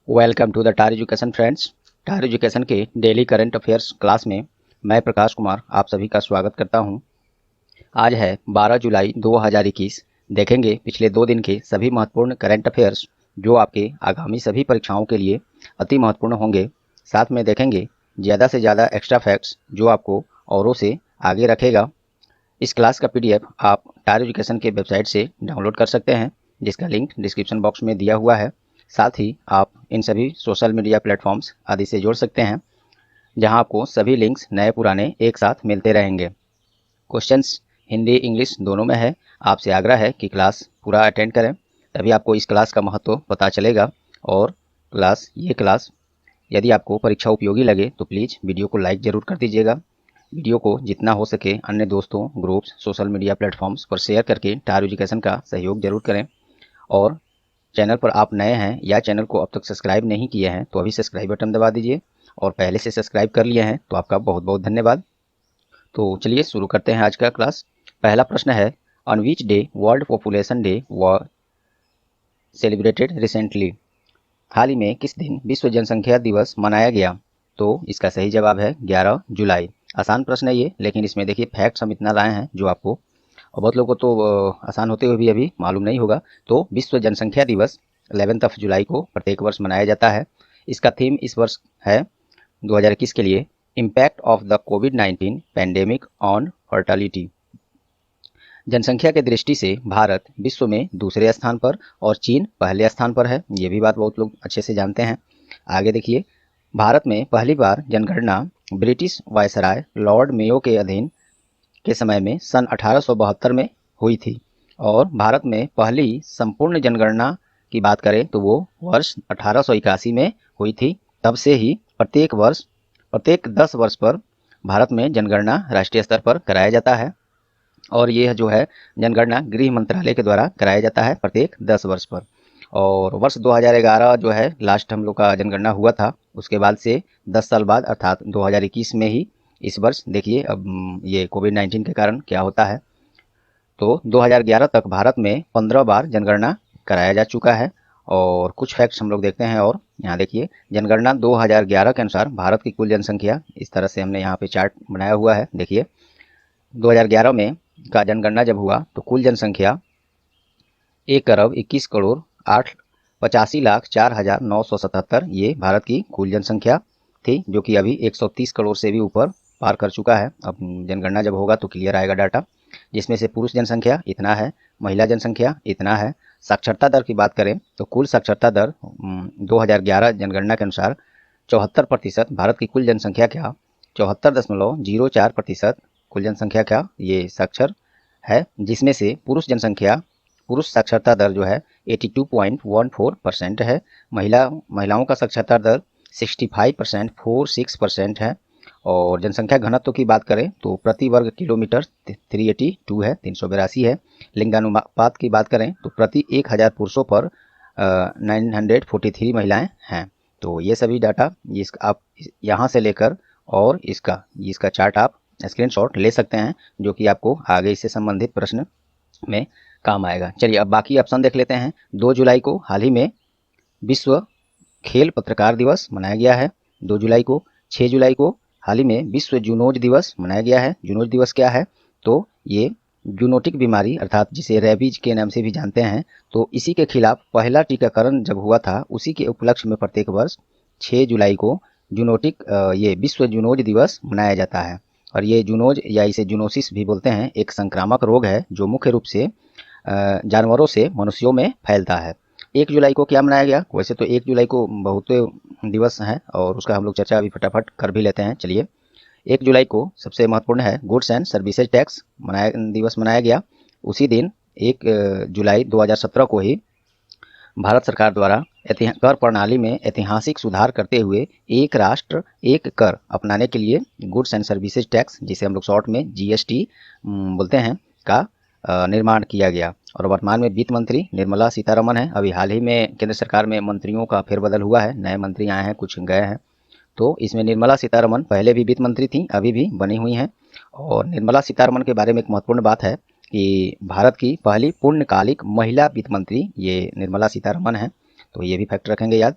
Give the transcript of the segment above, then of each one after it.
Welcome to the Tar Education friends. Tar Education के daily current affairs class में मैं प्रकाश कुमार आप सभी का स्वागत करता हूं। आज है 12 जुलाई 2021। देखेंगे पिछले 2 दिन के सभी महत्वपूर्ण करंट अफेयर्स जो आपके आगामी सभी परीक्षाओं के लिए अति महत्वपूर्ण होंगे। साथ में देखेंगे ज़्यादा से ज़्यादा एक्स्ट्रा फैक्ट्स जो आपको औरों से आगे रखेगा। इस क्लास का PDF आप टार एजुकेशन के वेबसाइट से डाउनलोड कर सकते हैं, जिसका लिंक डिस्क्रिप्शन बॉक्स में दिया हुआ है। साथ ही आप इन सभी सोशल मीडिया प्लेटफॉर्म्स आदि से जोड़ सकते हैं, जहां आपको सभी लिंक्स नए पुराने एक साथ मिलते रहेंगे। क्वेश्चंस हिंदी इंग्लिश दोनों में है। आपसे आग्रह है कि क्लास पूरा अटेंड करें, तभी आपको इस क्लास का महत्व पता चलेगा। और ये क्लास यदि आपको परीक्षा उपयोगी लगे तो प्लीज़ वीडियो को लाइक ज़रूर कर दीजिएगा। वीडियो को जितना हो सके अन्य दोस्तों, ग्रुप्स, सोशल मीडिया प्लेटफॉर्म्स पर शेयर करके टार एजुकेशन का सहयोग जरूर करें। और चैनल पर आप नए हैं या चैनल को अब तक सब्सक्राइब नहीं किए हैं तो अभी सब्सक्राइब बटन दबा दीजिए, और पहले से सब्सक्राइब कर लिए हैं तो आपका बहुत बहुत धन्यवाद। तो चलिए शुरू करते हैं आज का क्लास। पहला प्रश्न है, on which day world population day was celebrated recently. हाल ही में किस दिन विश्व जनसंख्या दिवस मनाया गया? तो इसका सही जवाब है 11 जुलाई। आसान प्रश्न है ये, लेकिन इसमें देखिए फैक्ट्स हम इतना लाए हैं जो आपको और बहुत लोगों को तो आसान होते हुए भी अभी मालूम नहीं होगा। तो विश्व जनसंख्या दिवस 11 जुलाई को प्रत्येक वर्ष मनाया जाता है। इसका थीम इस वर्ष है 2021 के लिए, impact of the covid pandemic on fertility. जनसंख्या की दृष्टि से भारत विश्व में दूसरे स्थान पर और चीन पहले स्थान पर है। ये भी बात बहुत लोग अच्छे से जानते हैं। आगे देखिए, भारत में पहली बार जनगणना ब्रिटिश वायसराय लॉर्ड मेयो के अधीन के समय में सन 1872 में हुई थी। और भारत में पहली संपूर्ण जनगणना की बात करें तो वो वर्ष 1881 में हुई थी। तब से ही प्रत्येक 10 वर्ष पर भारत में जनगणना राष्ट्रीय स्तर पर कराया जाता है। और ये जो है जनगणना गृह मंत्रालय के द्वारा कराया जाता है प्रत्येक 10 वर्ष पर। और वर्ष 2011 जो है लास्ट हम लोग का जनगणना हुआ था। उसके बाद से 10 साल बाद अर्थात 2021 में ही इस वर्ष देखिए अब ये कोविड-19 के कारण क्या होता है। तो 2011 तक भारत में 15 बार जनगणना कराया जा चुका है। और कुछ फैक्ट्स हम लोग देखते हैं। और यहाँ देखिए, जनगणना 2011 के अनुसार भारत की कुल जनसंख्या, इस तरह से हमने यहाँ पे चार्ट बनाया हुआ है। देखिए 2011 में का जनगणना जब हुआ तो कुल जनसंख्या 1,21,08,85,04,977 ये भारत की कुल जनसंख्या थी, जो कि अभी 130 करोड़ से भी ऊपर पार कर चुका है। अब जनगणना जब होगा तो क्लियर आएगा डाटा, जिसमें से पुरुष जनसंख्या इतना है, महिला जनसंख्या इतना है। साक्षरता दर की बात करें तो कुल साक्षरता दर 2011 जनगणना के अनुसार 74%। भारत की कुल जनसंख्या क्या 74.04% कुल जनसंख्या क्या ये साक्षर है, जिसमें से पुरुष साक्षरता दर जो है 82.14% है। महिलाओं का साक्षरता दर 65.46% है। और जनसंख्या घनत्व की बात करें तो प्रति वर्ग किलोमीटर 382 है, 382 है। लिंगानुपात की बात करें तो प्रति 1000 पुरुषों पर 943 महिलाएं हैं। तो ये सभी डाटा आप यहाँ से लेकर और इसका चार्ट आप स्क्रीनशॉट ले सकते हैं, जो कि आपको आगे इससे संबंधित प्रश्न में काम आएगा। चलिए अब बाकी ऑप्शन देख लेते हैं। 2 जुलाई को हाल ही में विश्व खेल पत्रकार दिवस मनाया गया है। 2 जुलाई को 6 जुलाई को हाल ही में विश्व जूनोज दिवस मनाया गया है। जूनोज दिवस क्या है? तो ये जूनोटिक बीमारी अर्थात जिसे रेबीज के नाम से भी जानते हैं, तो इसी के खिलाफ पहला टीकाकरण जब हुआ था उसी के उपलक्ष्य में प्रत्येक वर्ष 6 जुलाई को ये विश्व जूनोज दिवस मनाया जाता है। और ये जूनोज या इसे जूनोसिस भी बोलते हैं, एक संक्रामक रोग है जो मुख्य रूप से जानवरों से मनुष्यों में फैलता है। 1 जुलाई को क्या मनाया गया? वैसे तो 1 जुलाई को बहुत दिवस हैं और उसका हम लोग चर्चा अभी फटाफट कर भी लेते हैं। चलिए, 1 जुलाई को सबसे महत्वपूर्ण है गुड्स एंड सर्विसेज टैक्स दिवस मनाया गया। उसी दिन 1 जुलाई 2017 को ही भारत सरकार द्वारा कर प्रणाली में ऐतिहासिक सुधार करते हुए एक राष्ट्र एक कर अपनाने के लिए गुड्स एंड सर्विसेज टैक्स, जिसे हम लोग शॉर्ट में GST बोलते हैं, का निर्माण किया गया। और वर्तमान में वित्त मंत्री निर्मला सीतारमण है। अभी हाल ही में केंद्र सरकार में मंत्रियों का फेरबदल हुआ है, नए मंत्री आए हैं, कुछ गए हैं। तो इसमें निर्मला सीतारमण पहले भी वित्त मंत्री थी, अभी भी बनी हुई हैं। और निर्मला सीतारमण के बारे में एक महत्वपूर्ण बात है कि भारत की पहली पूर्णकालिक महिला वित्त मंत्री ये निर्मला सीतारमण है, तो ये भी फैक्ट रखेंगे याद।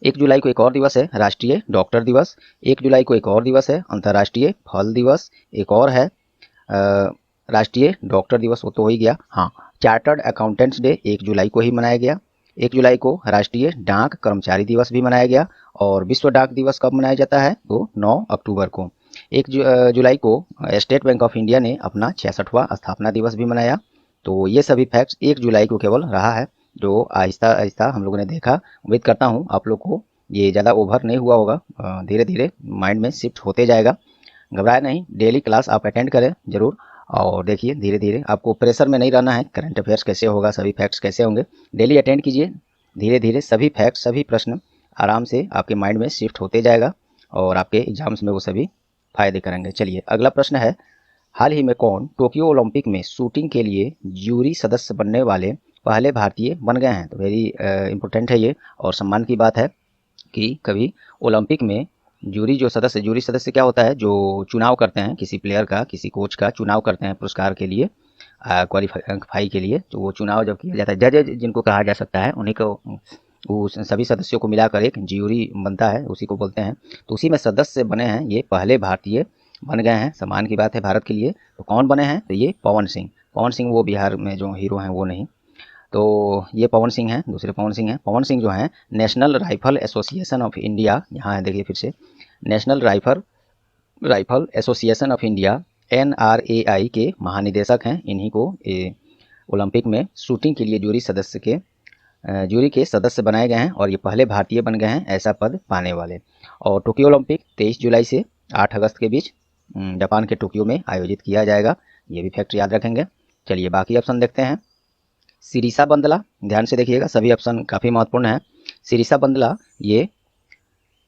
1 जुलाई को एक और दिवस है, राष्ट्रीय डॉक्टर दिवस। 1 जुलाई को एक और दिवस है, अंतर्राष्ट्रीय फल दिवस। एक और है राष्ट्रीय डॉक्टर दिवस, वो तो हो ही गया। हाँ, चार्टर्ड अकाउंटेंट्स डे 1 जुलाई को ही मनाया गया। 1 जुलाई को राष्ट्रीय डाक कर्मचारी दिवस भी मनाया गया। और विश्व डाक दिवस कब मनाया जाता है? तो 9 अक्टूबर को। 1 जुलाई को स्टेट बैंक ऑफ इंडिया ने अपना 66वां स्थापना दिवस भी मनाया। तो ये सभी फैक्ट्स 1 जुलाई को केवल रहा है, जो आहिस्ता आहिस्ता हम लोगों ने देखा। उम्मीद करता हूँ आप लोग को ये ज़्यादा ओवर नहीं हुआ होगा, धीरे धीरे माइंड में शिफ्ट होते जाएगा। घबराए नहीं, डेली क्लास आप अटेंड करें ज़रूर। और देखिए धीरे धीरे आपको प्रेशर में नहीं रहना है, करंट अफेयर्स कैसे होगा, सभी फैक्ट्स कैसे होंगे, डेली अटेंड कीजिए। धीरे धीरे सभी फैक्ट्स, सभी प्रश्न आराम से आपके माइंड में शिफ्ट होते जाएगा और आपके एग्जाम्स में वो सभी फायदे करेंगे। चलिए अगला प्रश्न है, हाल ही में कौन टोक्यो ओलंपिक में शूटिंग के लिए ज्यूरी सदस्य बनने वाले पहले भारतीय बन गए हैं? तो वेरी इंपॉर्टेंट है ये और सम्मान की बात है कि कभी ओलंपिक में ज्यूरी सदस्य क्या होता है? जो चुनाव करते हैं किसी प्लेयर का, किसी कोच का चुनाव करते हैं पुरस्कार के लिए, क्वालिफाई के लिए। तो वो चुनाव जब किया जाता है, जज जिनको कहा जा सकता है, उन्हीं को, उस सभी सदस्यों को मिलाकर एक ज्यूरी बनता है, उसी को बोलते हैं। तो उसी में सदस्य बने हैं, ये पहले भारतीय बन गए हैं, सम्मान की बात है भारत के लिए। तो कौन बने हैं? तो ये पवन सिंह वो बिहार में जो हीरो हैं वो नहीं, तो ये पवन सिंह हैं, दूसरे पवन सिंह हैं। पवन सिंह जो हैं national rifle association of India, यहाँ है देखिए फिर से, national rifle association of India NRAI के महानिदेशक हैं। इन्हीं को ओलंपिक में शूटिंग के लिए ज्यूरी के सदस्य बनाए गए हैं और ये पहले भारतीय बन गए हैं ऐसा पद पाने वाले। और टोक्यो ओलंपिक 23 जुलाई से 8 अगस्त के बीच जापान के टोक्यो में आयोजित किया जाएगा, ये भी फैक्ट याद रखेंगे। चलिए बाकी ऑप्शन देखते हैं। सिरिसा बंदला, ध्यान से देखिएगा, सभी ऑप्शन काफ़ी महत्वपूर्ण है। सिरिसा बंदला ये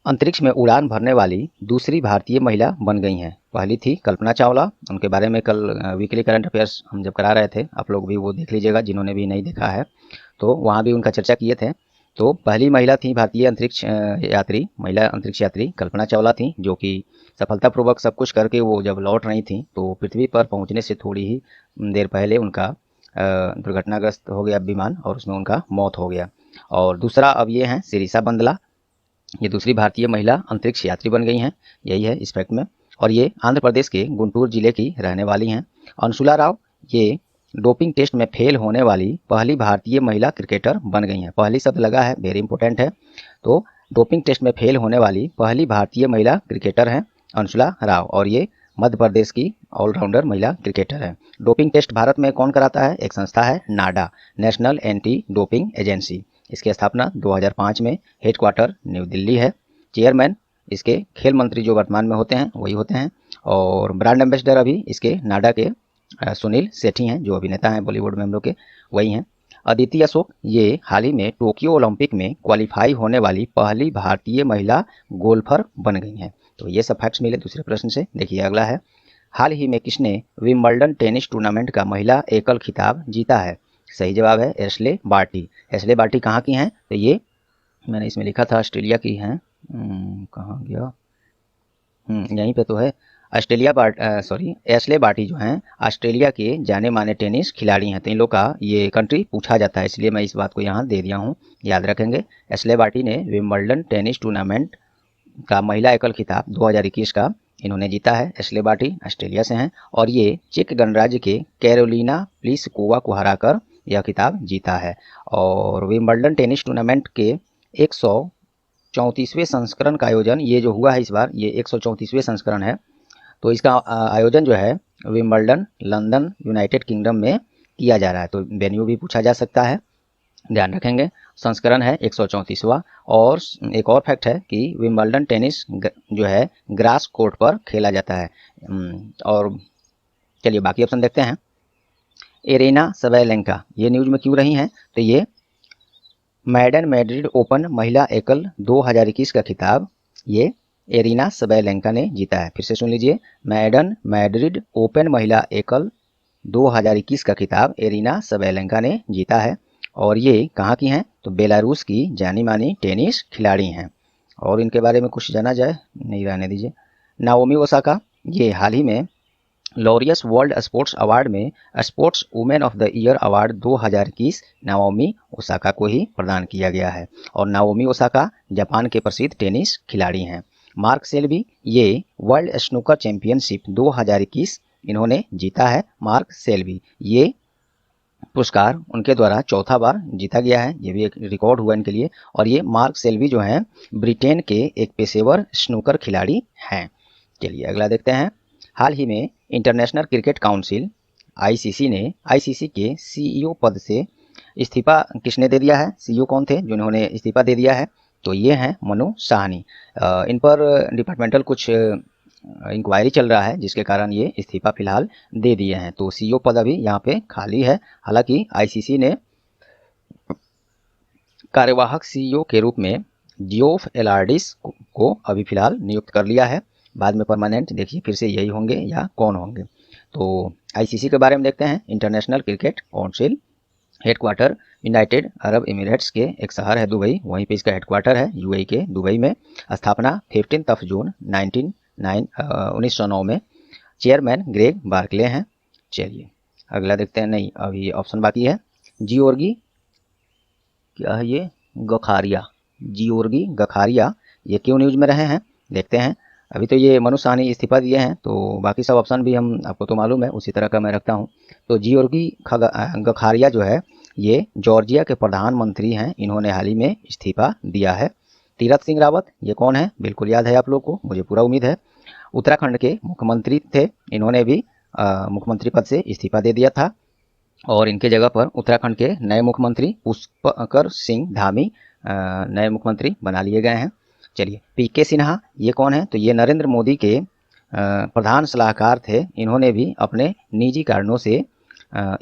अंतरिक्ष में उड़ान भरने वाली दूसरी भारतीय महिला बन गई हैं। पहली थी कल्पना चावला, उनके बारे में कल वीकली करंट अफेयर्स हम जब करा रहे थे, आप लोग भी वो देख लीजिएगा जिन्होंने भी नहीं देखा है, तो वहाँ भी उनका चर्चा किए थे। तो पहली महिला थी भारतीय महिला अंतरिक्ष यात्री कल्पना चावला थी, जो कि सफलतापूर्वक सब कुछ करके वो जब लौट रही थी तो पृथ्वी पर पहुँचने से थोड़ी ही देर पहले उनका दुर्घटनाग्रस्त हो गया विमान और उसमें उनका मौत हो गया। और दूसरा अब ये हैं सिरिसा बंदला, ये दूसरी भारतीय महिला अंतरिक्ष यात्री बन गई हैं, यही है इस फैक्ट में। और ये आंध्र प्रदेश के गुंटूर जिले की रहने वाली हैं। अंशुला राव ये डोपिंग टेस्ट में फेल होने वाली पहली भारतीय महिला क्रिकेटर बन गई हैं। पहली शब्द लगा है, वेरी इंपॉर्टेंट है। तो डोपिंग टेस्ट में फेल होने वाली पहली भारतीय महिला क्रिकेटर हैं अंशुला राव, और ये मध्य प्रदेश की ऑलराउंडर महिला क्रिकेटर है। डोपिंग टेस्ट भारत में कौन कराता है? एक संस्था है नाडा, नेशनल एंटी डोपिंग एजेंसी। इसकी स्थापना 2005 में, हेडक्वार्टर न्यू दिल्ली है। चेयरमैन इसके खेल मंत्री जो वर्तमान में होते हैं वही होते हैं। और ब्रांड एम्बेसडर अभी इसके नाडा के सुनील सेठी हैं, जो अभिनेता हैं बॉलीवुड में हम लोग के, वही हैं। अदिति अशोक ये हाल ही में टोक्यो ओलंपिक में क्वालिफाई होने वाली पहली भारतीय महिला गोल्फर बन गई हैं। तो ये सब फैक्ट्स मिले दूसरे प्रश्न से। देखिए अगला है, हाल ही में किसने विंबलडन टेनिस टूर्नामेंट का महिला एकल खिताब जीता है? सही जवाब है एशले बार्टी। एशले बार्टी कहाँ की हैं? तो ये मैंने इसमें लिखा था ऑस्ट्रेलिया की हैं, कहाँ गया, यहीं पे तो है, एशले बार्टी जो हैं ऑस्ट्रेलिया के जाने माने टेनिस खिलाड़ी हैं। तो इन लोग का ये कंट्री पूछा जाता है, इसलिए मैं इस बात को यहाँ दे दिया हूँ, याद रखेंगे। एशले बार्टी ने विंबलडन टेनिस टूर्नामेंट का महिला एकल खिताब 2021 का इन्होंने जीता है। एशले बार्टी ऑस्ट्रेलिया से हैं और ये चेक गणराज्य के कैरोलिना प्लिसकोवा को हराकर यह खिताब जीता है। और विंबलडन टेनिस टूर्नामेंट के 134वें संस्करण का आयोजन ये जो हुआ है इस बार, ये 134वें संस्करण है। तो इसका आयोजन जो है विंबलडन लंदन यूनाइटेड किंगडम में किया जा रहा है। तो वेन्यू भी पूछा जा सकता है, ध्यान रखेंगे। संस्करण है 134वां। और एक और फैक्ट है कि विंबलडन टेनिस जो है ग्रास कोर्ट पर खेला जाता है। और चलिए बाकी ऑप्शन देखते हैं। एरेना सवेलेंका ये न्यूज में क्यों रही हैं? तो ये मैडन मैड्रिड ओपन महिला एकल 2021 का खिताब ये एरेना सवेलेंका ने जीता है। फिर से सुन लीजिए, मैडन मैड्रिड ओपन महिला एकल 2021 का खिताब एरेना सवेलेंका ने जीता है। और ये कहाँ की हैं? तो बेलारूस की जानी मानी टेनिस खिलाड़ी हैं। और इनके बारे में कुछ जाना जाए, नहीं रहने दीजिए। नाओमी ओसाका, ये हाल ही में लॉरियस वर्ल्ड स्पोर्ट्स अवार्ड में sports women of the year award 2021 Naomi Osaka को ही प्रदान किया गया है। और नाओमी ओसाका जापान के प्रसिद्ध टेनिस खिलाड़ी हैं। मार्क सेल्बी, ये वर्ल्ड स्नूकर चैंपियनशिप 2021 इन्होंने जीता है। मार्क सेल्बी, ये पुरस्कार उनके द्वारा चौथा बार जीता गया है, ये भी एक रिकॉर्ड हुआ इनके लिए। और ये मार्क सेल्बी जो हैं ब्रिटेन के एक पेशेवर स्नूकर खिलाड़ी हैं। चलिए अगला देखते हैं। हाल ही में इंटरनेशनल क्रिकेट काउंसिल आईसीसी ने आईसीसी के सीईओ पद से इस्तीफा किसने दे दिया है? सीईओ कौन थे जिन्होंने इस्तीफा दे दिया है? तो ये हैं मनु साहनी। इन पर डिपार्टमेंटल कुछ इंक्वायरी चल रहा है, जिसके कारण ये इस्तीफा फिलहाल दे दिए हैं। तो सीईओ पद अभी यहाँ पे खाली है। हालांकि आईसीसी ने कार्यवाहक सीईओ के रूप में जियोफ एलार्डिस को अभी फिलहाल नियुक्त कर लिया है। बाद में परमानेंट देखिए फिर से यही होंगे या कौन होंगे। तो आईसीसी के बारे में देखते हैं। International cricket council headquarter United Arab Emirates के एक शहर है दुबई, वहीं पे इसका हेडक्वार्टर है यूएई के दुबई में। स्थापना 15 जून 1909 में। चेयरमैन ग्रेग बार्कले हैं। चलिए अगला देखते हैं। नहीं, अभी ऑप्शन बाकी है। जियोर्गी, क्या है ये? गखारिया, जियोर्गी गखारिया, ये क्यों न्यूज में रहे हैं देखते हैं। अभी तो ये मनु साहनी इस्तीफा दिए हैं, तो बाकी सब ऑप्शन भी हम आपको तो मालूम है, उसी तरह का मैं रखता हूँ। तो जियोर्गी गखारिया जो है ये जॉर्जिया के प्रधानमंत्री हैं, इन्होंने हाल ही में इस्तीफा दिया है। तीरथ सिंह रावत, ये कौन है? बिल्कुल याद है आप लोग को, मुझे पूरा उम्मीद है। उत्तराखंड के मुख्यमंत्री थे, इन्होंने भी मुख्यमंत्री पद से इस्तीफा दे दिया था। और इनके जगह पर उत्तराखंड के नए मुख्यमंत्री पुष्कर सिंह धामी नए मुख्यमंत्री बना लिए गए हैं। चलिए पीके सिन्हा, ये कौन है? तो ये नरेंद्र मोदी के प्रधान सलाहकार थे, इन्होंने भी अपने निजी कारणों से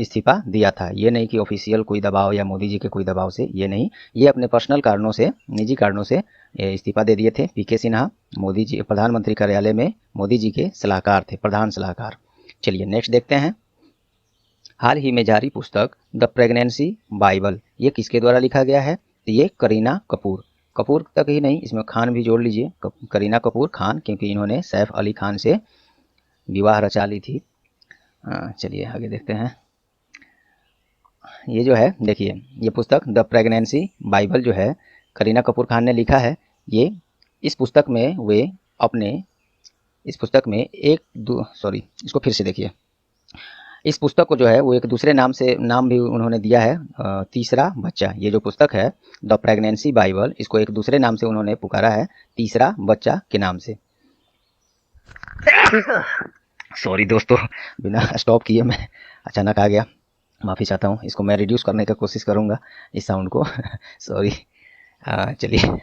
इस्तीफा दिया था। ये नहीं कि ऑफिशियल कोई दबाव या मोदी जी के कोई दबाव से, ये नहीं, ये अपने पर्सनल कारणों से, निजी कारणों से इस्तीफा दे दिए थे। पीके सिन्हा मोदी जी प्रधानमंत्री कार्यालय में मोदी जी के सलाहकार थे, प्रधान सलाहकार। चलिए नेक्स्ट देखते हैं। हाल ही में जारी पुस्तक द प्रेगनेंसी बाइबल, ये किसके द्वारा लिखा गया है? तो ये करीना कपूर, कपूर तक ही नहीं, इसमें खान भी जोड़ लीजिए, करीना कपूर खान, क्योंकि इन्होंने सैफ अली खान से विवाह रचा ली थी। चलिए आगे देखते हैं। ये जो है देखिए, ये पुस्तक द प्रेगनेंसी बाइबल जो है करीना कपूर खान ने लिखा है। ये इस पुस्तक में वे अपने इसको फिर से देखिए। इस पुस्तक को जो है वो एक दूसरे नाम भी उन्होंने दिया है, तीसरा बच्चा। ये जो पुस्तक है द प्रेगनेंसी बाइबल, इसको एक दूसरे नाम से उन्होंने पुकारा है, तीसरा बच्चा के नाम से। सॉरी दोस्तों, बिना स्टॉप किए मैं अचानक आ गया, माफ़ी चाहता हूँ। इसको मैं रिड्यूस करने का कोशिश करूँगा इस साउंड को। सॉरी। चलिए,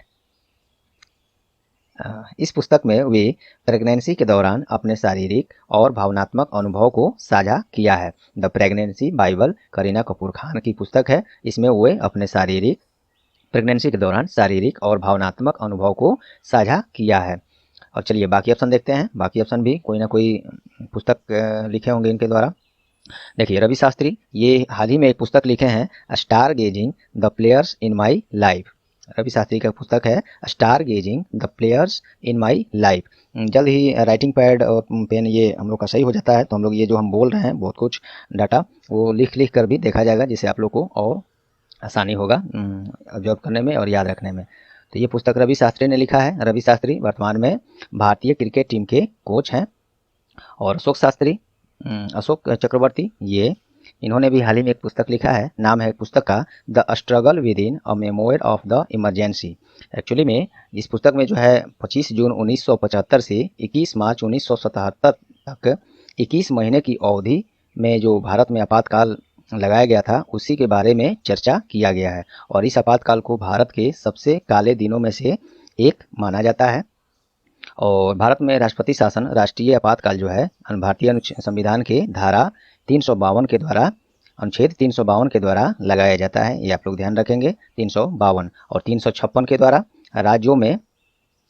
इस पुस्तक में वे प्रेगनेंसी के दौरान अपने शारीरिक और भावनात्मक अनुभव को साझा किया है। The pregnancy Bible Kareena Kapoor Khan की पुस्तक है। इसमें वे अपने प्रेगनेंसी के दौरान शारीरिक और भावनात्मक अनुभव को साझा किया है। और चलिए बाकी ऑप्शन देखते हैं। बाकी ऑप्शन भी कोई ना कोई पुस्तक लिखे होंगे इनके द्वारा। देखिए रवि शास्त्री, ये हाल ही में एक पुस्तक लिखे हैं, stargazing the players in my life. Ravi Shastri का पुस्तक है stargazing the players in my life. जल्द ही राइटिंग पैड और पेन ये हम लोग का सही हो जाता है, तो हम लोग ये जो हम बोल रहे हैं बहुत कुछ डाटा वो लिख कर भी देखा जाएगा, जिससे आप लोग को और आसानी होगा ऑब्जर्व करने में और याद रखने में। तो ये पुस्तक रवि शास्त्री ने लिखा है। रवि शास्त्री वर्तमान में भारतीय क्रिकेट टीम के कोच हैं। और अशोक चक्रवर्ती, ये इन्होंने भी हाल ही में एक पुस्तक लिखा है, नाम है पुस्तक का the struggle with in a memoir of the emergency. Actually में इस पुस्तक में जो है 25 जून 1975 से 21 मार्च 1977 तक 21 महीने की अवधि में जो भारत में आपातकाल लगाया गया था, उसी के बारे में चर्चा किया गया है। और इस आपातकाल को भारत के सबसे काले दिनों में से एक माना जाता है। और भारत में राष्ट्रपति शासन, राष्ट्रीय आपातकाल जो है भारतीय संविधान के धारा 352 के द्वारा, अनुच्छेद 352 के द्वारा लगाया जाता है। ये आप लोग ध्यान रखेंगे, 352 और 356 के द्वारा। राज्यों में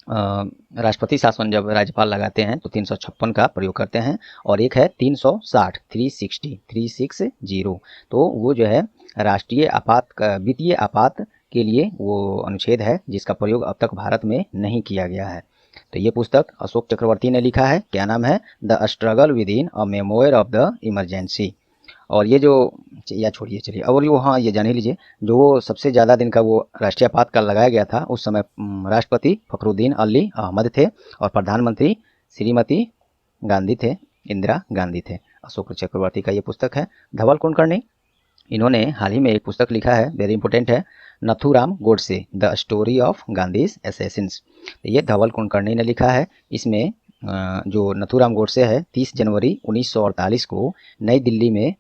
राष्ट्रपति शासन जब राज्यपाल लगाते हैं तो 356 का प्रयोग करते हैं। और एक है 360 तो वो जो है राष्ट्रीय वित्तीय आपात के लिए वो अनुच्छेद है जिसका प्रयोग अब तक भारत में नहीं किया गया है। तो ये पुस्तक अशोक चक्रवर्ती ने लिखा है। क्या नाम है? The struggle with in a memoir of the emergency. और ये जो, या छोड़िए चलिए, और वो, हाँ, ये जान ही लीजिए, जो वो सबसे ज़्यादा दिन का वो राष्ट्रीय आपातकाल लगाया गया था, उस समय राष्ट्रपति फखरुद्दीन अली अहमद थे और प्रधानमंत्री श्रीमती गांधी थे, इंदिरा गांधी थे। अशोक चक्रवर्ती का ये पुस्तक है। धवल कुलकर्णी, इन्होंने हाल ही में एक पुस्तक लिखा है, वेरी इंपॉर्टेंट है, Nathuram Godse the story of Gandhi's Assassin's. ये धवल कुलकर्णी ने लिखा है। इसमें जो नथुराम गोडसे है, 30 जनवरी 1948 को नई दिल्ली में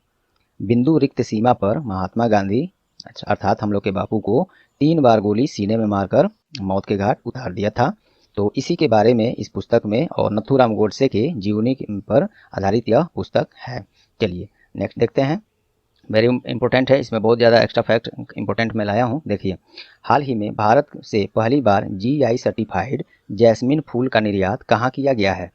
बिंदु रिक्त सीमा पर महात्मा गांधी अर्थात हम लोग के बापू को 3 बार गोली सीने में मारकर मौत के घाट उतार दिया था। तो इसी के बारे में इस पुस्तक में और नथुराम गोडसे के जीवनी पर आधारित यह पुस्तक है। चलिए नेक्स्ट देखते हैं। वेरी इंपॉर्टेंट है, इसमें बहुत ज़्यादा एक्स्ट्रा फैक्ट इंपॉर्टेंट मैं लाया हूँ। देखिए, हाल ही में भारत से पहली बार GI सर्टिफाइड जैस्मिन फूल का निर्यात कहाँ किया गया है?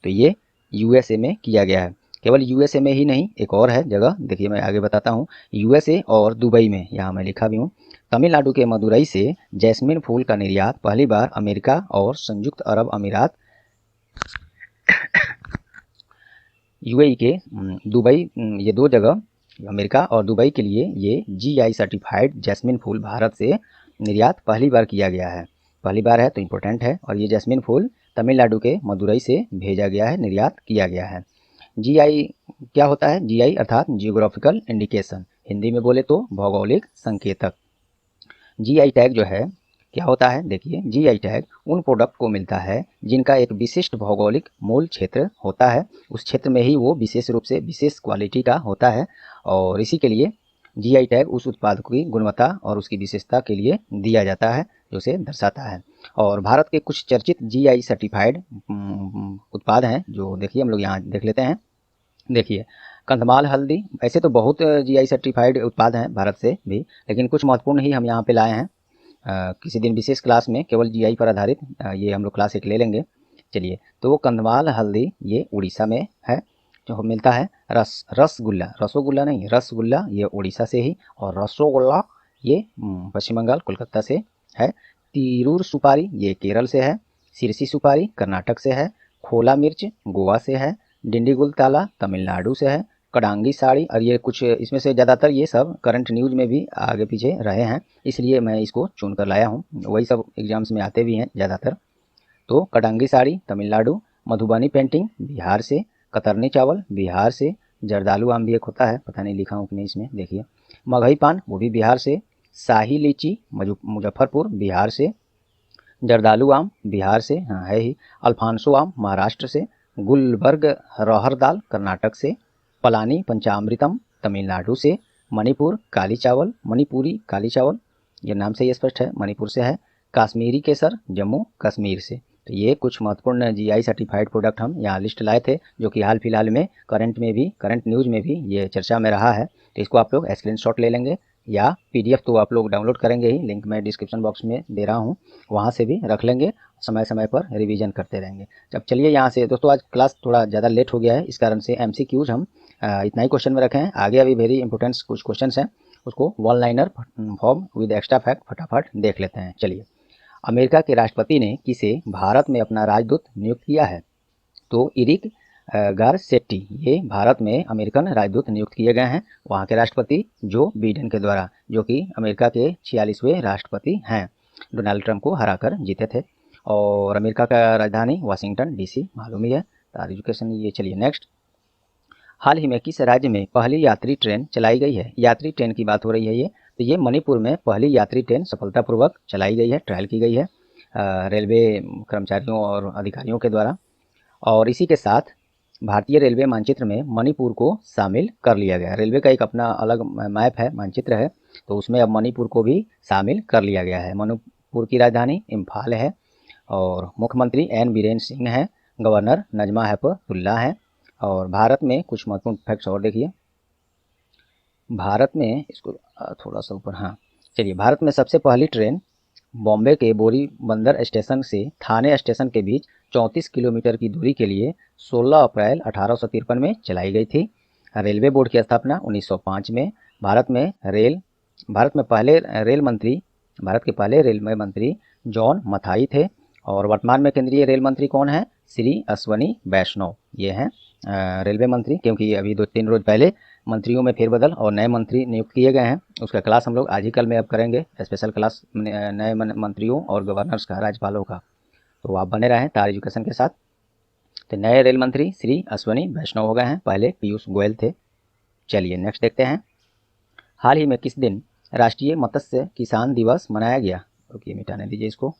तो ये USA में किया गया है। केवल USA में ही नहीं, एक और है जगह, देखिए मैं आगे बताता हूँ। USA और दुबई में, यहाँ मैं लिखा भी हूँ। तमिलनाडु के मदुरई से जैस्मिन फूल का निर्यात पहली बार अमेरिका और संयुक्त अरब अमीरात UAE के दुबई, ये दो जगह अमेरिका और दुबई के लिए ये GI सर्टिफाइड जैस्मिन फूल भारत से निर्यात पहली बार किया गया है। पहली बार है तो इम्पोर्टेंट है। और ये जैस्मिन फूल तमिलनाडु के मदुरई से भेजा गया है, निर्यात किया गया है। GI क्या होता है? GI अर्थात जियोग्राफिकल इंडिकेशन, हिंदी में बोले तो भौगोलिक संकेतक। GI टैग जो है क्या होता है? देखिए, GI टैग उन प्रोडक्ट को मिलता है जिनका एक विशिष्ट भौगोलिक मूल क्षेत्र होता है। उस क्षेत्र में ही वो विशेष रूप से विशेष क्वालिटी का होता है और इसी के लिए GI टैग उस उत्पाद की गुणवत्ता और उसकी विशेषता के लिए दिया जाता है, जो उसे दर्शाता है। और भारत के कुछ चर्चित GI सर्टिफाइड उत्पाद हैं, जो देखिए हम लोग यहाँ देख लेते हैं। देखिए, कंधमाल हल्दी, ऐसे तो बहुत GI सर्टिफाइड उत्पाद हैं भारत से भी, लेकिन कुछ महत्वपूर्ण ही हम यहाँ पे लाए हैं। किसी दिन विशेष क्लास में केवल GI पर आधारित ये हम लोग क्लास 1 ले लेंगे। चलिए, तो वो कंधमाल हल्दी ये उड़ीसा में है, जो मिलता है। रसगुल्ला, रसोगुल्ला नहीं, रसगुल्ला ये उड़ीसा से ही, और रसोगुल्ला ये पश्चिम बंगाल कोलकाता से है। तिरूर सुपारी ये केरल से है। सिरसी सुपारी कर्नाटक से है। खोला मिर्च गोवा से है। डिंडीगुल ताला तमिलनाडु से है। कडांगी साड़ी, और ये कुछ इसमें से ज़्यादातर ये सब करंट न्यूज़ में भी आगे पीछे रहे हैं, इसलिए मैं इसको चुन कर लाया हूँ, वही सब एग्जाम्स में आते भी हैं ज़्यादातर। तो कडांगी साड़ी तमिलनाडु, मधुबनी पेंटिंग बिहार से, कतरनी चावल बिहार से, जर्दालू आम भी एक होता है, पता नहीं लिखा हूँ कि नहीं इसमें, देखिए। मगही पान वो भी बिहार से। शाही लीची मुजफ्फरपुर बिहार से। जर्दालू आम बिहार से, हाँ है ही। अल्फांसो आम महाराष्ट्र से। गुलबर्ग रहर दाल कर्नाटक से। पलानी पंचामृतम तमिलनाडु से। मणिपुर काली चावल, मणिपुरी काली चावल, ये नाम से ही स्पष्ट है, मणिपुर से है। काश्मीरी केसर जम्मू कश्मीर से। तो ये कुछ महत्वपूर्ण GI सर्टिफाइड प्रोडक्ट हम यहाँ लिस्ट लाए थे, जो कि हाल फिलहाल में करंट न्यूज़ में भी ये चर्चा में रहा है। तो इसको आप लोग स्क्रीनशॉट ले लेंगे, या PDF तो आप लोग डाउनलोड करेंगे ही, लिंक मैं डिस्क्रिप्शन बॉक्स में दे रहा हूँ, वहाँ से भी रख लेंगे, समय समय पर रिवीजन करते रहेंगे। जब चलिए यहाँ से दोस्तों, आज क्लास थोड़ा ज़्यादा लेट हो गया है, इस कारण से MCQs हम इतना ही क्वेश्चन में रखे हैं। आगे अभी वेरी इंपॉर्टेंट कुछ क्वेश्चन हैं, उसको one liner form with extra fact फटाफट देख लेते हैं। चलिए, अमेरिका के राष्ट्रपति ने किसे भारत में अपना राजदूत नियुक्त किया है? तो इरिक गारसेट्टी ये भारत में अमेरिकन राजदूत नियुक्त किए गए हैं, वहाँ के राष्ट्रपति जो बिडेन के द्वारा, जो कि अमेरिका के 46वें राष्ट्रपति हैं, डोनाल्ड ट्रंप को हराकर जीते थे। और अमेरिका का राजधानी वाशिंगटन DC मालूम ही है। तो एजुकेशन ये, चलिए नेक्स्ट। हाल ही में किस राज्य में पहली यात्री ट्रेन चलाई गई है? यात्री ट्रेन की बात हो रही है ये, तो ये मणिपुर में पहली यात्री ट्रेन सफलतापूर्वक चलाई गई है, ट्रायल की गई है रेलवे कर्मचारियों और अधिकारियों के द्वारा। और इसी के साथ भारतीय रेलवे मानचित्र में मणिपुर को शामिल कर लिया गया। रेलवे का एक अपना अलग मैप है, मानचित्र है, तो उसमें अब मणिपुर को भी शामिल कर लिया गया है। मणिपुर की राजधानी इम्फाल है और मुख्यमंत्री N बीरेन सिंह हैं, गवर्नर नजमा हेपतुल्ला हैं। और भारत में कुछ महत्वपूर्ण फैक्ट्स और देखिए, भारत में इसको थोड़ा सा ऊपर, हाँ चलिए, भारत में सबसे पहली ट्रेन बॉम्बे के बोरी बंदर स्टेशन से थाने स्टेशन के बीच 34 किलोमीटर की दूरी के लिए 16 अप्रैल 1853 में चलाई गई थी। रेलवे बोर्ड की स्थापना 1905 में। भारत में पहले रेल मंत्री भारत के पहले रेलवे मंत्री जॉन मथाई थे। और वर्तमान में केंद्रीय रेल मंत्री कौन है? श्री अश्वनी वैष्णव, ये हैं रेलवे मंत्री। क्योंकि अभी 2-3 रोज पहले मंत्रियों में फेरबदल और नए मंत्री नियुक्त किए गए हैं, उसका क्लास हम लोग आज ही कल में अब करेंगे, स्पेशल क्लास नए मंत्रियों और गवर्नर्स का, राज्यपालों का। तो आप बने रहें तार एजुकेशन के साथ। तो नए रेल मंत्री श्री अश्वनी वैष्णव हो गए हैं, पहले पीयूष गोयल थे। चलिए नेक्स्ट देखते हैं। हाल ही में किस दिन राष्ट्रीय मत्स्य किसान दिवस मनाया गया? ओके, मिटाने दीजिए इसको।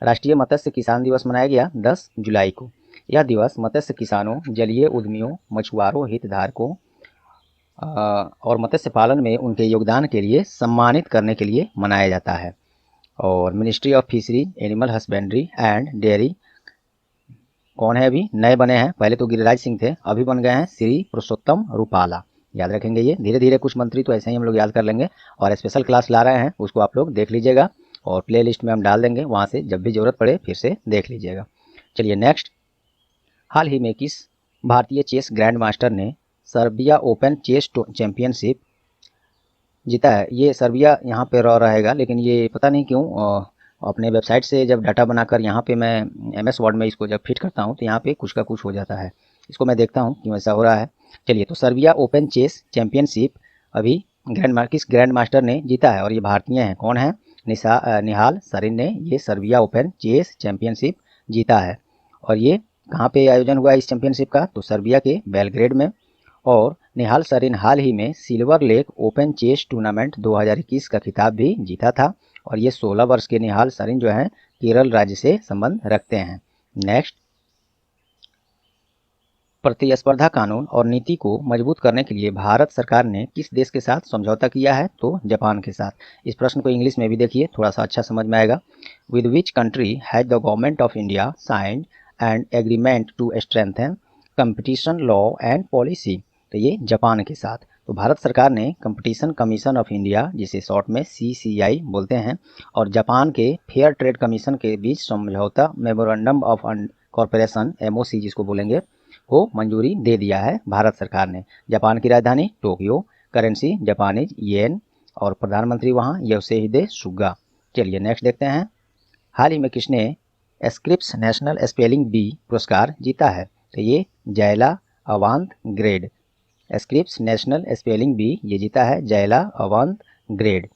राष्ट्रीय मत्स्य किसान दिवस मनाया गया 10 जुलाई को। यह दिवस मत्स्य किसानों, जलीय उद्यमियों, मछुआरों, हितधारकों और मत्स्य पालन में उनके योगदान के लिए सम्मानित करने के लिए मनाया जाता है। और ministry of fishery, animal husbandry and dairy कौन है? अभी नए बने हैं, पहले तो गिरिराज सिंह थे, अभी बन गए हैं श्री पुरुषोत्तम रूपाला। याद रखेंगे, ये धीरे धीरे कुछ मंत्री तो ऐसे ही हम लोग याद कर लेंगे। और स्पेशल क्लास ला रहे हैं, उसको आप लोग देख लीजिएगा और प्ले लिस्ट में हम डाल देंगे, वहाँ से जब भी ज़रूरत पड़े फिर से देख लीजिएगा। चलिए नेक्स्ट। हाल ही में किस भारतीय चेस ग्रैंड मास्टर ने सर्बिया ओपन चेस चैंपियनशिप जीता है? ये सर्बिया यहाँ पे रह रहेगा, लेकिन ये पता नहीं क्यों अपने वेबसाइट से जब डाटा बनाकर यहाँ पे मैं MS वर्ड में इसको जब फिट करता हूँ तो यहाँ पे कुछ का कुछ हो जाता है। इसको मैं देखता हूँ क्यों ऐसा हो रहा है। चलिए, तो सर्बिया ओपन चेस चैंपियनशिप अभी किस ग्रैंड मास्टर ने जीता है? और ये भारतीय हैं, कौन है? निहाल सरीन ने ये सर्बिया ओपन चेस चैंपियनशिप जीता है। और ये कहाँ पे आयोजन हुआ है इस चैंपियनशिप का? तो सर्बिया के बेलग्रेड में। और निहाल सरीन हाल ही में Silver Lake open chess tournament 2021 का खिताब भी जीता था। और ये 16 वर्ष के निहाल सरीन जो हैं केरल राज्य से संबंध रखते हैं। नेक्स्ट। प्रतिस्पर्धा कानून और नीति को मजबूत करने के लिए भारत सरकार ने किस देश के साथ समझौता किया है? तो जापान के साथ। इस प्रश्न को इंग्लिश में भी देखिए, थोड़ा सा अच्छा समझ में आएगा। With which country has the government of India signed and agreement to strengthen competition law and policy? तो ये जापान के साथ। तो भारत सरकार ने कंपटीशन कमीशन ऑफ इंडिया, जिसे शॉर्ट में CCI बोलते हैं, और जापान के फेयर ट्रेड कमीशन के बीच समझौता मेमोरेंडम ऑफ कॉर्पोरेशन MOC जिसको बोलेंगे, को मंजूरी दे दिया है भारत सरकार ने। जापान की राजधानी टोक्यो, करेंसी जापानीज येन और प्रधानमंत्री वहाँ योशिहिदे सुगा। चलिए नेक्स्ट देखते हैं। हाल ही में किसने स्क्रिप्स नेशनल स्पेलिंग बी पुरस्कार जीता है? तो ये Zaila Avant Garde. Scripps National Spelling Bee ये जीता है जयला अवंत ग्रेड।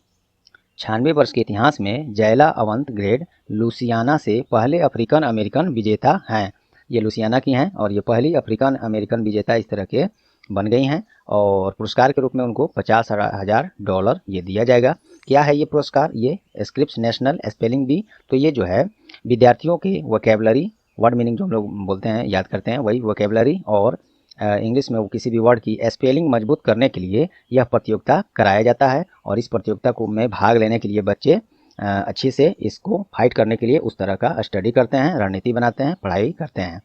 96 वर्ष के इतिहास में जयला अवंत ग्रेड लुसियाना से पहले अफ्रीकन अमेरिकन विजेता हैं। ये लुसियाना की हैं और ये पहली अफ्रीकन अमेरिकन विजेता इस तरह के बन गई हैं। और पुरस्कार के रूप में उनको $50,000 ये दिया जाएगा। क्या है ये पुरस्कार? ये स्क्रिप्स नेशनल स्पेलिंग बी। तो ये जो है विद्यार्थियों के वोकेबलरी, वर्ड मीनिंग जो हम लोग बोलते हैं, याद करते हैं, वही वोकेबलरी और इंग्लिश में वो किसी भी वर्ड की स्पेलिंग मजबूत करने के लिए यह प्रतियोगिता कराया जाता है। और इस प्रतियोगिता को में भाग लेने के लिए बच्चे अच्छे से इसको फाइट करने के लिए उस तरह का स्टडी करते हैं, रणनीति बनाते हैं, पढ़ाई करते हैं।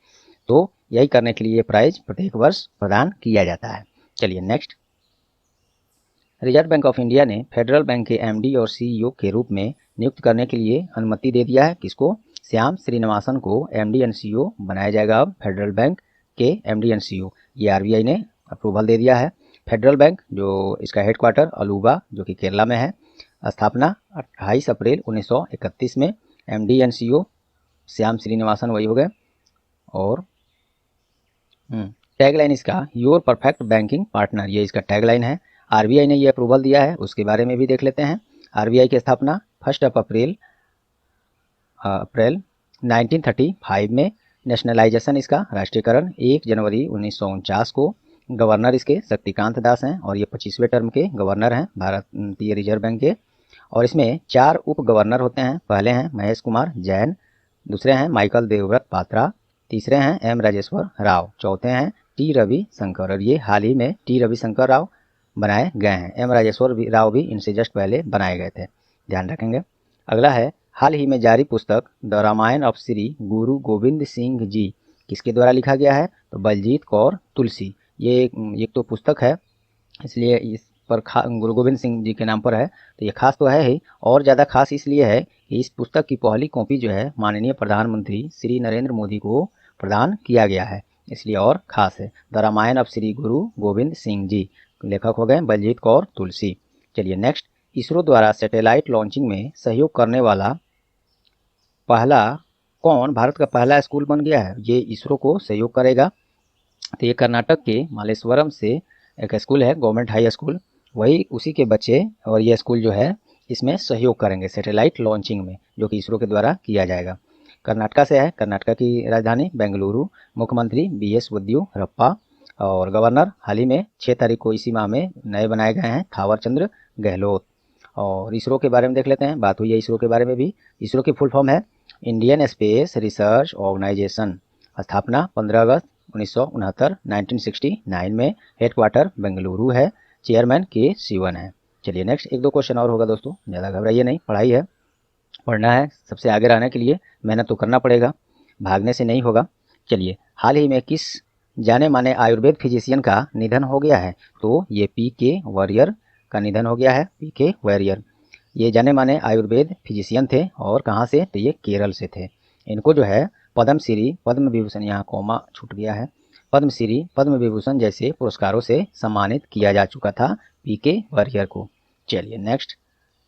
तो यही करने के लिए प्राइज प्रत्येक वर्ष प्रदान किया जाता है। चलिए next. Reserve bank of India ने फेडरल बैंक के MD और CEO के रूप में नियुक्त करने के लिए अनुमति दे दिया है। किसको? श्याम श्रीनिवासन को MD एंड CEO बनाया जाएगा अब फेडरल बैंक के MD एंड CEO। ये RBI ने अप्रूवल दे दिया है। फेडरल बैंक जो इसका हेडक्वार्टर अलुवा जो कि केरला में है। स्थापना 28 अप्रैल 1931 में। MD and CEO Shyam Srinivasan वही हो गए। और टैगलाइन इसका योर परफेक्ट बैंकिंग पार्टनर, ये इसका टैगलाइन है। RBI ने ये अप्रूवल दिया है, उसके बारे में भी देख लेते हैं। RBI की स्थापना 1 अप्रैल 1935 में। नेशनलाइजेशन इसका राष्ट्रीयकरण 1 जनवरी 1949 को। गवर्नर इसके शक्तिकांत दास हैं और ये 25वें टर्म के गवर्नर हैं भारतीय रिजर्व बैंक के। और इसमें 4 उप गवर्नर होते हैं। पहले हैं महेश कुमार जैन, दूसरे हैं माइकल देवव्रत पात्रा, तीसरे हैं M राजेश्वर राव, चौथे हैं T रविशंकर। और ये हाल ही में T रविशंकर राव बनाए गए हैं। M राजेश्वर राव भी इनसे जस्ट पहले बनाए गए थे, ध्यान रखेंगे। अगला है हाल ही में जारी पुस्तक द रामायण ऑफ श्री गुरु गोविंद सिंह जी किसके द्वारा लिखा गया है? तो बलजीत कौर तुलसी। ये एक तो पुस्तक है, इसलिए इस पर गुरु गोविंद सिंह जी के नाम पर है, तो ये खास तो है ही। और ज़्यादा खास इसलिए है कि इस पुस्तक की पहली कॉपी जो है माननीय प्रधानमंत्री श्री नरेंद्र मोदी को प्रदान किया गया है, इसलिए और ख़ास है। द रामायण ऑफ श्री गुरु गोविंद सिंह जी, लेखक हो गए बलजीत कौर तुलसी। चलिए नेक्स्ट। इसरो द्वारा सैटेलाइट लॉन्चिंग में सहयोग करने वाला पहला कौन भारत का पहला स्कूल बन गया है? ये इसरो को सहयोग करेगा। तो ये कर्नाटक के मालेश्वरम से एक स्कूल है, गवर्नमेंट हाई स्कूल, वही उसी के बच्चे और ये स्कूल जो है इसमें सहयोग करेंगे सैटेलाइट लॉन्चिंग में, जो कि इसरो के द्वारा किया जाएगा। कर्नाटका से है, कर्नाटका की राजधानी बेंगलुरु। मुख्यमंत्री BS येदियुरप्पा और गवर्नर हाल ही में 6 तारीख को इसी माह में नए बनाए गए हैं, थावर चंद्र गहलोत। और इसरो के बारे में देख लेते हैं, बात हुई है इसरो के बारे में भी। इसरो की फुल फॉर्म है इंडियन स्पेस रिसर्च ऑर्गेनाइजेशन। स्थापना 15 अगस्त 1969 1969 में। हेडक्वार्टर बेंगलुरु है। चेयरमैन के सिवन है। चलिए नेक्स्ट 1-2 क्वेश्चन और होगा दोस्तों, ज़्यादा घबराइए नहीं, पढ़ाई है, पढ़ना है, सबसे आगे रहने के लिए मेहनत तो करना पड़ेगा, भागने से नहीं होगा। चलिए, हाल ही में किस जाने माने आयुर्वेद फिजिशियन का निधन हो गया है? तो ये PK वॉरियर का निधन हो गया है। PK वॉरियर ये जाने माने आयुर्वेद फिजिशियन थे और कहाँ से? तो ये केरल से थे। इनको जो है पद्मश्री, पद्म विभूषण, यहाँ कॉमा छूट गया है, पद्मश्री, पद्म विभूषण जैसे पुरस्कारों से सम्मानित किया जा चुका था PK वॉरियर को। चलिए नेक्स्ट,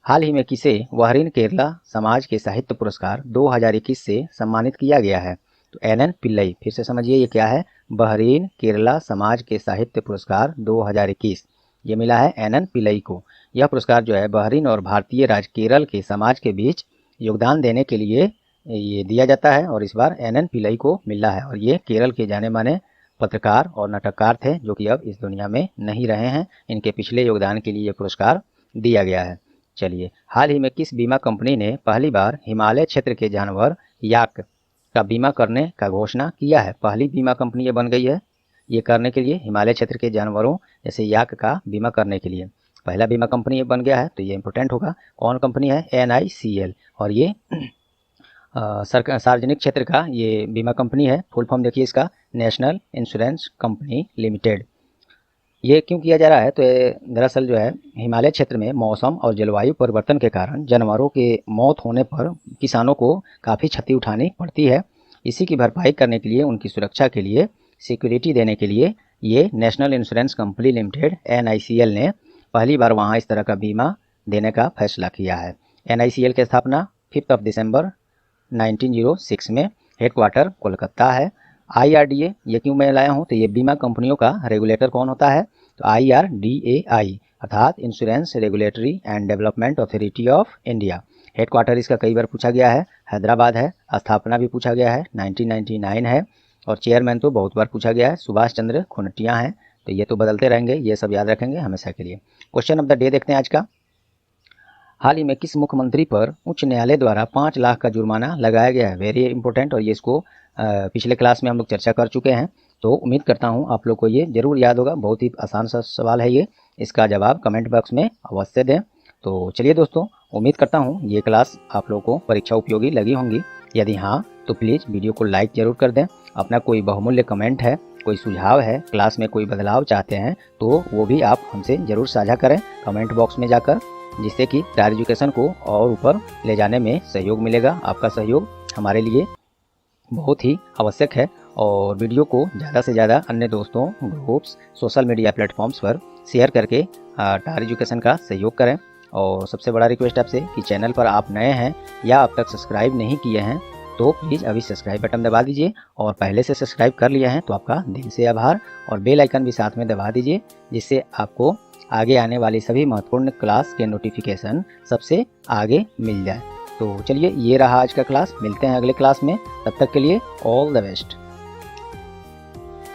हाल ही में किसे बहरीन केरला समाज के साहित्य पुरस्कार 2021 से सम्मानित किया गया है? तो NN पिल्लई। फिर से समझिए ये क्या है? बहरीन केरला समाज के साहित्य पुरस्कार 2021 ये मिला है NN पिल्लई को। यह पुरस्कार जो है बहरीन और भारतीय राज्य केरल के समाज के बीच योगदान देने के लिए ये दिया जाता है और इस बार NN पिल्लई को मिला है। और ये केरल के जाने माने पत्रकार और नाटककार थे जो कि अब इस दुनिया में नहीं रहे हैं। इनके पिछले योगदान के लिए ये पुरस्कार दिया गया है। चलिए, हाल ही में किस बीमा कंपनी ने पहली बार हिमालय क्षेत्र के जानवर याक का बीमा करने का घोषणा किया है? पहली बीमा कंपनी ये बन गई है ये करने के लिए, हिमालय क्षेत्र के जानवरों जैसे याक का बीमा करने के लिए पहला बीमा कंपनी ये बन गया है। तो ये इंपॉर्टेंट होगा। कौन कंपनी है? NICL। और ये सार्वजनिक क्षेत्र का ये बीमा कंपनी है। फुल फॉर्म देखिए इसका, नेशनल इंश्योरेंस कंपनी लिमिटेड। ये क्यों किया जा रहा है? तो दरअसल जो है हिमालय क्षेत्र में मौसम और जलवायु परिवर्तन के कारण जानवरों के मौत होने पर किसानों को काफ़ी क्षति उठानी पड़ती है। इसी की भरपाई करने के लिए, उनकी सुरक्षा के लिए, सिक्योरिटी देने के लिए ये national insurance company limited NICL ने पहली बार वहाँ इस तरह का बीमा देने का फैसला किया है। NICL की स्थापना 5 दिसंबर 1906 में। हेडक्वार्टर कोलकाता है। IRDA ये क्यों मैं लाया हूँ? तो ये बीमा कंपनियों का रेगुलेटर कौन होता है? तो IRDAI अर्थात insurance regulatory and development authority of India. Headquarter इसका कई बार पूछा गया है, हैदराबाद है। स्थापना भी पूछा गया है, 1999 है। और चेयरमैन तो बहुत बार पूछा गया है, सुभाष चंद्र खुनटिया हैं। तो ये तो बदलते रहेंगे, ये सब याद रखेंगे हमेशा के लिए। क्वेश्चन ऑफ द डे देखते हैं आज का। हाल ही में किस मुख्यमंत्री पर उच्च न्यायालय द्वारा 5 लाख का जुर्माना लगाया गया है? Very important. और ये इसको पिछले क्लास में हम लोग चर्चा कर चुके हैं, तो उम्मीद करता हूँ आप लोग को ये जरूर याद होगा। बहुत ही आसान सा सवाल है ये, इसका जवाब कमेंट बॉक्स में अवश्य दें। तो चलिए दोस्तों, उम्मीद करता हूँ ये क्लास आप लोगों को परीक्षा उपयोगी लगी होंगी। यदि हाँ तो प्लीज़ वीडियो को लाइक जरूर कर दें। अपना कोई बहुमूल्य कमेंट है, कोई सुझाव है, क्लास में कोई बदलाव चाहते हैं तो वो भी आप हमसे ज़रूर साझा करें कमेंट बॉक्स में जाकर, जिससे कि स्टार एजुकेशन को और ऊपर ले जाने में सहयोग मिलेगा। आपका सहयोग हमारे लिए बहुत ही आवश्यक है। और वीडियो को ज़्यादा से ज़्यादा अन्य दोस्तों, ग्रुप्स, सोशल मीडिया प्लेटफॉर्म्स पर शेयर करके स्टार एजुकेशन का सहयोग करें। और सबसे बड़ा रिक्वेस्ट आपसे कि चैनल पर आप नए हैं या अब तक सब्सक्राइब नहीं किए हैं तो प्लीज़ अभी सब्सक्राइब बटन दबा दीजिए। और पहले से सब्सक्राइब कर लिए हैं तो आपका दिल से आभार। और बेल आइकन भी साथ में दबा दीजिए, जिससे आपको आगे आने वाली सभी महत्वपूर्ण क्लास के नोटिफिकेशन सबसे आगे मिल जाए। तो चलिए, ये रहा आज का क्लास। मिलते हैं अगले क्लास में, तब तक के लिए ऑल द बेस्ट।